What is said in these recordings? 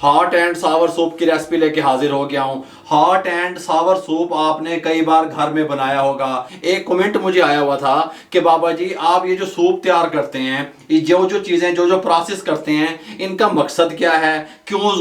Hot and Sawar soup की recipe लेके हाजिर हो गया हूँ। हॉट एंड सावर सूप आपने कई बार घर में बनाया होगा। एक कमेंट मुझे आया हुआ था कि बाबा जी आप ये जो सूप तैयार करते हैं, ये जो चीज़ें जो प्रोसेस करते हैं, इनका मकसद क्या है, क्यों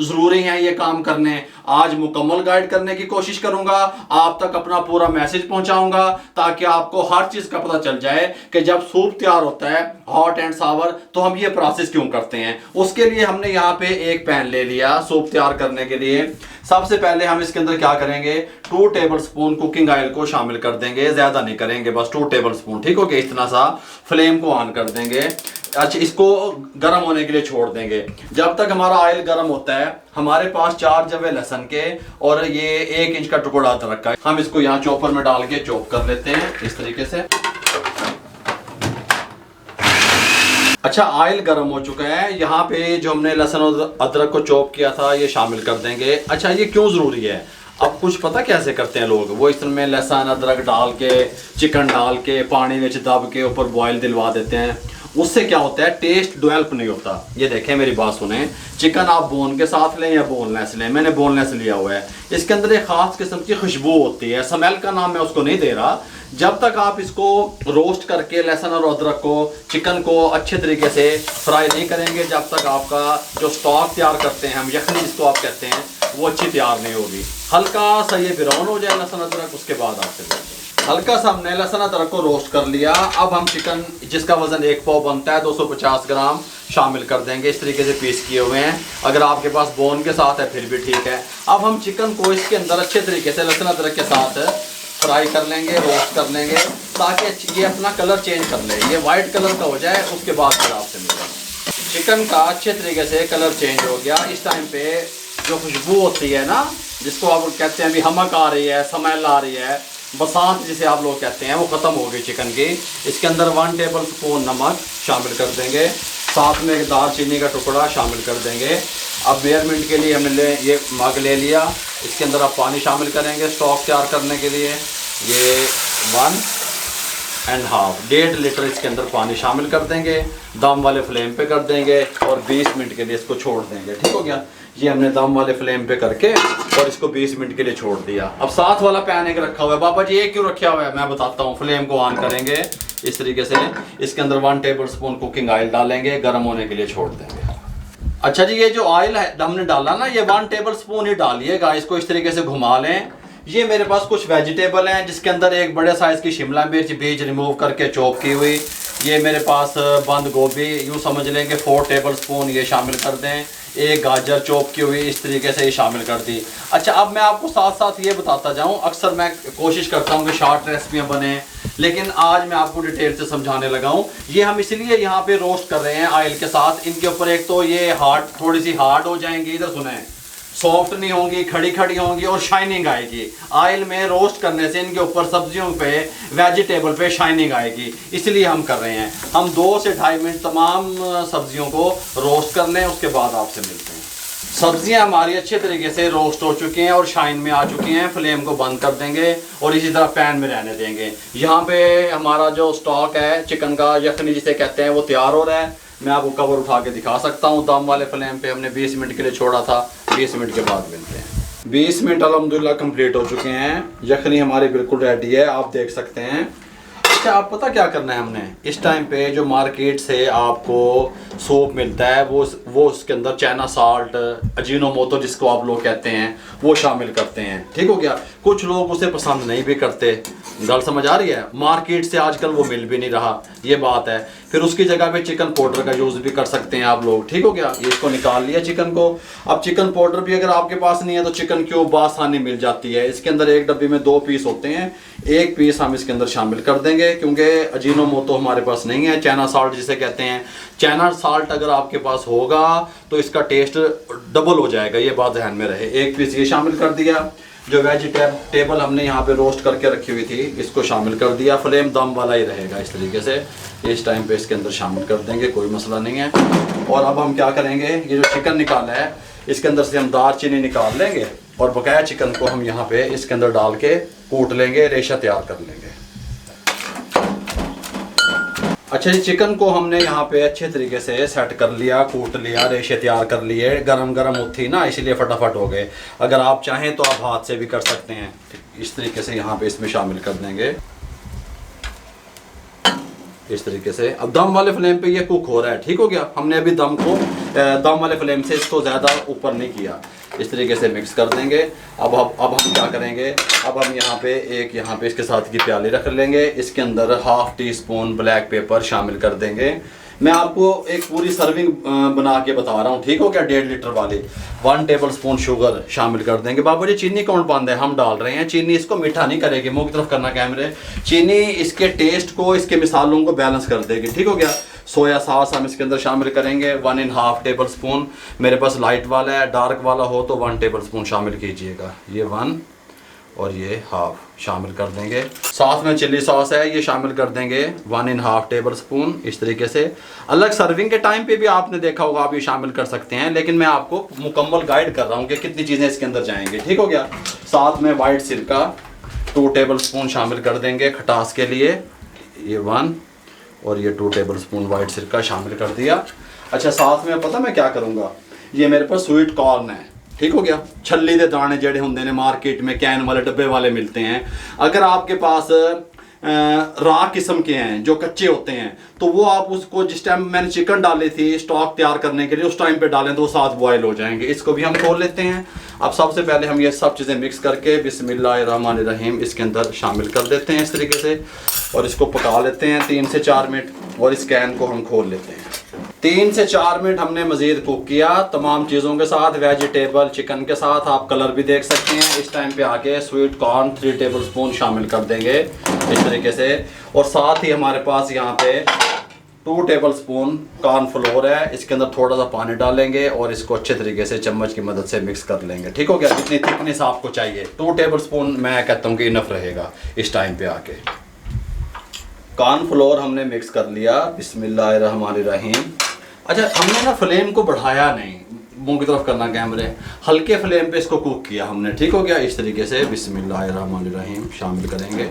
ज़रूरी है ये काम करने। आज मुकम्मल गाइड करने की कोशिश करूंगा, आप तक अपना पूरा मैसेज पहुंचाऊंगा ताकि आपको हर चीज़ का पता चल जाए कि जब सूप तैयार होता है हॉट एंड सावर तो हम ये प्रोसेस क्यों करते हैं। उसके लिए हमने यहाँ पे एक पैन ले लिया सूप तैयार करने के लिए। सबसे पहले हम इसके अंदर क्या करेंगे, 2 टेबल स्पून कुकिंग ऑयल को शामिल कर देंगे, ज्यादा नहीं करेंगे, बस 2 टेबल स्पून, ठीक हो गया। इतना सा फ्लेम को ऑन कर देंगे। अच्छा, इसको गर्म होने के लिए छोड़ देंगे। जब तक हमारा ऑयल गर्म होता है, हमारे पास 4 जवे लहसुन के और ये 1 इंच का टुकड़ा अदरक का, हम इसको यहाँ चॉपर में डाल के चॉप कर लेते हैं इस तरीके से। अच्छा, ऑयल गर्म हो चुका है, यहाँ पे जो हमने लहसुन और अदरक को चॉप किया था ये शामिल कर देंगे। अच्छा, ये क्यों ज़रूरी है, अब कुछ पता कैसे करते हैं लोग, वो इसमें लहसुन अदरक डाल के, चिकन डाल के, पानी में दब के ऊपर बॉयल दिलवा देते हैं। उससे क्या होता है, टेस्ट डेवलप नहीं होता। ये देखें, मेरी बात सुने, चिकन आप बोन के साथ लें या बोनलेस लें, मैंने बोनलेस लिया हुआ है। इसके अंदर एक ख़ास किस्म की खुशबू होती है, स्मेल का नाम मैं उसको नहीं दे रहा। जब तक आप इसको रोस्ट करके लहसुन और अदरक को, चिकन को अच्छे तरीके से फ्राई नहीं करेंगे, जब तक आपका जो स्टॉक तैयार करते हैं हम, यखनी जिसको आप कहते हैं, वो अच्छी तैयार नहीं होगी। हल्का सा ये ब्राउन हो जाए लहसुन अदरक, उसके बाद आप हल्का सा हमने लहसुन अदरक को रोस्ट कर लिया। अब हम चिकन जिसका वजन 1 पाव बनता है, 250 ग्राम शामिल कर देंगे। इस तरीके से पीस किए हुए हैं, अगर आपके पास बोन के साथ है फिर भी ठीक है। अब हम चिकन को इसके अंदर अच्छे तरीके से लहसुन अदरक के साथ फ्राई कर लेंगे, रोस्ट कर लेंगे, ताकि ये अपना कलर चेंज कर ले, ये वाइट कलर का हो जाए। उसके बाद फिर आपसे मिलेंगे। चिकन का अच्छे तरीके से कलर चेंज हो गया। इस टाइम पे जो खुशबू होती है ना, जिसको आप कहते हैं अभी हमक आ रही है, स्मेल आ रही है, बसात जिसे आप लोग कहते हैं, वो ख़त्म हो गई चिकन की। इसके अंदर 1 टेबल स्पून नमक शामिल कर देंगे, साथ में एक दालचीनी का टुकड़ा शामिल कर देंगे। अब मेजरमेंट के लिए हमने ये मग ले लिया, इसके अंदर आप पानी शामिल करेंगे स्टॉक तैयार करने के लिए। ये 1.5 लीटर इसके अंदर पानी शामिल कर देंगे, दम वाले फ्लेम पे कर देंगे और 20 मिनट के लिए इसको छोड़ देंगे, ठीक हो गया। ये हमने दम वाले फ्लेम पे करके और इसको 20 मिनट के लिए छोड़ दिया। अब साथ वाला पैन एक रखा हुआ है। बाबा जी ये क्यों रखा हुआ है, मैं बताता हूँ। फ्लेम को ऑन करेंगे इस तरीके से, इसके अंदर 1 टेबल स्पून कुकिंग ऑयल डालेंगे, गर्म होने के लिए छोड़ देंगे। अच्छा जी, ये जो ऑयल है हमने डाला ना, ये 1 टेबल स्पून ही डालिएगा। इसको इस तरीके से घुमा लें। ये मेरे पास कुछ वेजिटेबल हैं, जिसके अंदर एक बड़े साइज की शिमला मिर्च बीज रिमूव करके चॉप की हुई, ये मेरे पास बंद गोभी यूँ समझ लेंगे 4 टेबल स्पून ये शामिल कर दें। एक गाजर चॉप की हुई इस तरीके से ये शामिल कर दी। अच्छा, अब मैं आपको साथ साथ ये बताता जाऊँ, अक्सर मैं कोशिश करता हूँ कि शॉर्ट रेसिपियाँ बने, लेकिन आज मैं आपको डिटेल से समझाने लगा हूँ। ये हम इसलिए यहाँ पे रोस्ट कर रहे हैं ऑयल के साथ। इनके ऊपर एक तो ये हार्ड, थोड़ी सी हार्ड हो जाएंगी, इधर सुने, सॉफ्ट नहीं होंगी, खड़ी खड़ी होंगी और शाइनिंग आएगी। ऑयल में रोस्ट करने से इनके ऊपर सब्जियों पे, वेजिटेबल पे शाइनिंग आएगी, इसलिए हम कर रहे हैं। हम 2 से 2.5 मिनट तमाम सब्जियों को रोस्ट कर लें, उसके बाद आपसे मिलते हैं। सब्जियां हमारी अच्छे तरीके से रोस्ट हो चुकी हैं और शाइन में आ चुकी हैं। फ्लेम को बंद कर देंगे और इसी तरह पैन में रहने देंगे। यहाँ पे हमारा जो स्टॉक है चिकन का, यखनी जिसे कहते हैं, वो तैयार हो रहा है। मैं आपको कवर उठा के दिखा सकता हूँ। दम वाले फ्लेम पे हमने 20 मिनट के लिए छोड़ा था। 20 मिनट के बाद मिलते हैं। 20 मिनट अल्हम्दुलिल्लाह कंप्लीट हो चुके हैं। यखनी हमारी बिल्कुल रेडी है, आप देख सकते हैं। अच्छा, आप पता क्या करना है हमने, इस टाइम पे जो मार्केट से आपको सूप मिलता है, वो उसके अंदर चाइना साल्ट, अजीनोमोटो जिसको आप लोग कहते हैं, वो शामिल करते हैं, ठीक हो गया। कुछ लोग उसे पसंद नहीं भी करते, गल समझ आ रही है। मार्केट से आजकल वो मिल भी नहीं रहा, ये बात है। फिर उसकी जगह पे चिकन पाउडर का यूज़ भी कर सकते हैं आप लोग, ठीक हो गया। ये इसको निकाल लिया चिकन को। अब चिकन पाउडर भी अगर आपके पास नहीं है तो चिकन क्यूब आसानी मिल जाती है। इसके अंदर एक डब्बी में 2 पीस होते हैं, 1 पीस हम इसके अंदर शामिल कर देंगे, क्योंकि अजीनोमोटो हमारे पास नहीं है। चाइना साल्ट जिसे कहते हैं, चाइना साल्ट अगर आपके पास होगा तो इसका टेस्ट डबल हो जाएगा, ये बात ध्यान में रहे। 1 पीस ये शामिल कर दिया। जो वेजिटेबल हमने यहाँ पे रोस्ट करके रखी हुई थी, इसको शामिल कर दिया। फ्लेम दम वाला ही रहेगा इस तरीके से। इस टाइम पे इसके अंदर शामिल कर देंगे, कोई मसला नहीं है। और अब हम क्या करेंगे, ये जो चिकन निकाला है इसके अंदर से हम दालचीनी निकाल लेंगे और बकाया चिकन को हम यहाँ पे इसके अंदर डाल के कूट लेंगे, रेशा तैयार कर लेंगे। अच्छा जी, चिकन को हमने यहाँ पे अच्छे तरीके से सेट कर लिया, कूट लिया, रेशे तैयार कर लिए। गरम गरम थी ना, इसलिए फटाफट हो गए। अगर आप चाहें तो आप हाथ से भी कर सकते हैं। इस तरीके से यहाँ पे इसमें शामिल कर देंगे, इस तरीके से। अब दम वाले फ्लेम पे ये कुक हो रहा है, ठीक हो गया। हमने अभी दम वाले फ्लेम से इसको ज़्यादा ऊपर नहीं किया। इस तरीके से मिक्स कर देंगे। अब हम क्या करेंगे, अब हम यहाँ पे इसके साथ की प्याली रख लेंगे। इसके अंदर 1/2 टीस्पून ब्लैक पेपर शामिल कर देंगे। मैं आपको एक पूरी सर्विंग बना के बता रहा हूँ, ठीक हो गया। 1.5 लीटर वाली 1 टेबल स्पून शुगर शामिल कर देंगे। बाबू जी चीनी कौन बंद है, हम डाल रहे हैं। चीनी इसको मीठा नहीं करेगी, मुंह की तरफ करना कैमरे। चीनी इसके टेस्ट को, इसके मिसालों को बैलेंस कर देगी, ठीक हो गया। सोया सॉस हम इसके अंदर शामिल करेंगे 1.5 टेबल स्पून। मेरे पास लाइट वाला है, डार्क वाला हो तो 1 टेबल स्पून शामिल कीजिएगा। ये 1 और ये 1/2 शामिल कर देंगे। साथ में चिल्ली सॉस है, ये शामिल कर देंगे 1.5 टेबल स्पून। इस तरीके से अलग सर्विंग के टाइम पे भी आपने देखा होगा, आप ये शामिल कर सकते हैं, लेकिन मैं आपको मुकम्मल गाइड कर रहा हूँ कि कितनी चीज़ें इसके अंदर जाएंगी, ठीक हो गया। साथ में वाइट सिरका 2 टेबल स्पून शामिल कर देंगे खटास के लिए। ये 1 और ये 2 टेबल स्पून वाइट सिरका शामिल कर दिया। अच्छा, साथ में पता मैं क्या करूँगा, ये मेरे पास स्वीट कॉर्न है, ठीक हो गया। छल्ली दे दाने जेडे होंगे ने मार्केट में कैन वाले डब्बे वाले मिलते हैं। अगर आपके पास रा किस्म के हैं जो कच्चे होते हैं, तो वो आप उसको जिस टाइम मैंने चिकन डाली थी स्टॉक तैयार करने के लिए, उस टाइम पे डालें तो वो साथ बॉयल हो जाएंगे। इसको भी हम खोल लेते हैं। अब सबसे पहले हम ये सब चीज़ें मिक्स करके बिस्मिल्लाहिर्रहमानिर्रहीम इसके अंदर शामिल कर देते हैं इस तरीके से, और इसको पका लेते हैं 3 से 4 मिनट। और इस कैन को हम खोल लेते हैं। 3 से 4 मिनट हमने मज़ीद कुक किया तमाम चीज़ों के साथ, वेजिटेबल चिकन के साथ। आप कलर भी देख सकते हैं। इस टाइम पे आके स्वीट कॉर्न 3 टेबल स्पून शामिल कर देंगे इस तरीके से। और साथ ही हमारे पास यहाँ पे 2 टेबल स्पून कॉर्नफ्लोर है, इसके अंदर थोड़ा सा पानी डालेंगे और इसको अच्छे तरीके से चम्मच की मदद से मिक्स कर लेंगे, ठीक हो गया। जितनी थिकनेस आपको चाहिए 2 टेबल स्पून मैं कहता हूँ कि इनफ रहेगा। इस टाइम पे आके कॉर्नफ्लोर हमने मिक्स कर लिया, बिस्मिल्लाहिर्रहमानिर्रहीम। अच्छा, हमने ना फ्लेम को बढ़ाया नहीं, मुंह की तरफ करना कैमरे, हल्के फ्लेम पे इसको कुक किया हमने, ठीक हो गया। इस तरीके से बिस्मिल्लाहिर्रहमानिर्रहीम शामिल करेंगे।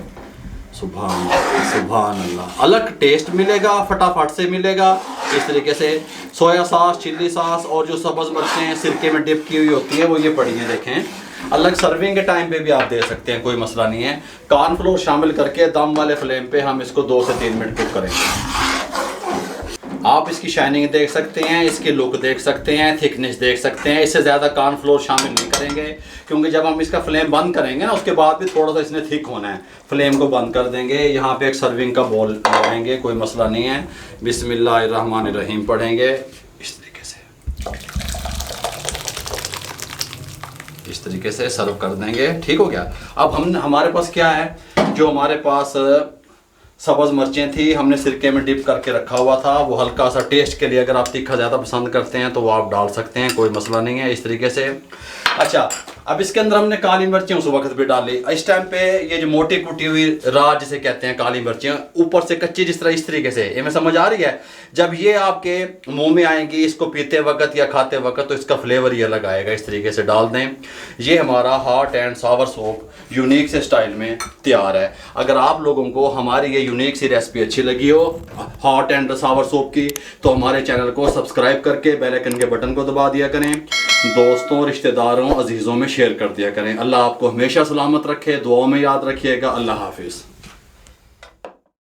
सुभान अल्लाह, अलग टेस्ट मिलेगा, फटाफट से मिलेगा। इस तरीके से सोया सॉस, चिल्ली सॉस और जो सब्ज़ मिर्चें सिरके में डिप की हुई होती है वो ये पड़ी हैं, देखें। अलग सर्विंग के टाइम पे भी आप दे सकते हैं, कोई मसला नहीं है। कॉर्नफ्लोर शामिल करके दम वाले फ्लेम पे हम इसको 2 से 3 मिनट कुक करेंगे। आप इसकी शाइनिंग देख सकते हैं, इसकी लुक देख सकते हैं, थिकनेस देख सकते हैं। इससे ज़्यादा कॉर्नफ्लोर शामिल नहीं करेंगे, क्योंकि जब हम इसका फ्लेम बंद करेंगे ना, उसके बाद भी थोड़ा सा इसने थिक होना है। फ्लेम को बंद कर देंगे। यहाँ पे एक सर्विंग का बॉल लगाएंगे, कोई मसला नहीं है। बिस्मिल्लाहिर्रहमानिर्रहीम पढ़ेंगे इस तरीके से, इस तरीके से सर्व कर देंगे, ठीक हो गया। अब हमारे पास क्या है, जो हमारे पास सब्ज़ मिर्चें थी हमने सिरके में डिप करके रखा हुआ था, वो हल्का सा टेस्ट के लिए, अगर आप तीखा ज़्यादा पसंद करते हैं तो वो आप डाल सकते हैं, कोई मसला नहीं है। इस तरीके से। अच्छा, अब इसके अंदर हमने काली मिर्चें उस वक्त भी डाली। इस टाइम पे ये जो मोटी कुटी हुई राह जिसे कहते हैं काली मिर्चें, ऊपर से कच्ची जिस तरह, इस तरीके से, ये मैं समझ आ रही है। जब ये आपके मुंह में आएंगी इसको पीते वक्त या खाते वक्त, तो इसका फ्लेवर ही अलग आएगा। इस तरीके से डाल दें। ये हमारा hot and Sawar soup unique से स्टाइल में तैयार है। अगर आप लोगों को हमारी ये यूनिक सी रेसिपी अच्छी लगी हो हॉट एंड सावर सूप की, तो हमारे चैनल को सब्सक्राइब करके बेल आइकन के बटन को दबा दिया करें। दोस्तों, रिश्तेदारों, अजीज़ों में शेयर कर दिया करें। अल्लाह आपको हमेशा सलामत रखे, दुआओं में याद रखिएगा। अल्लाह हाफिज़।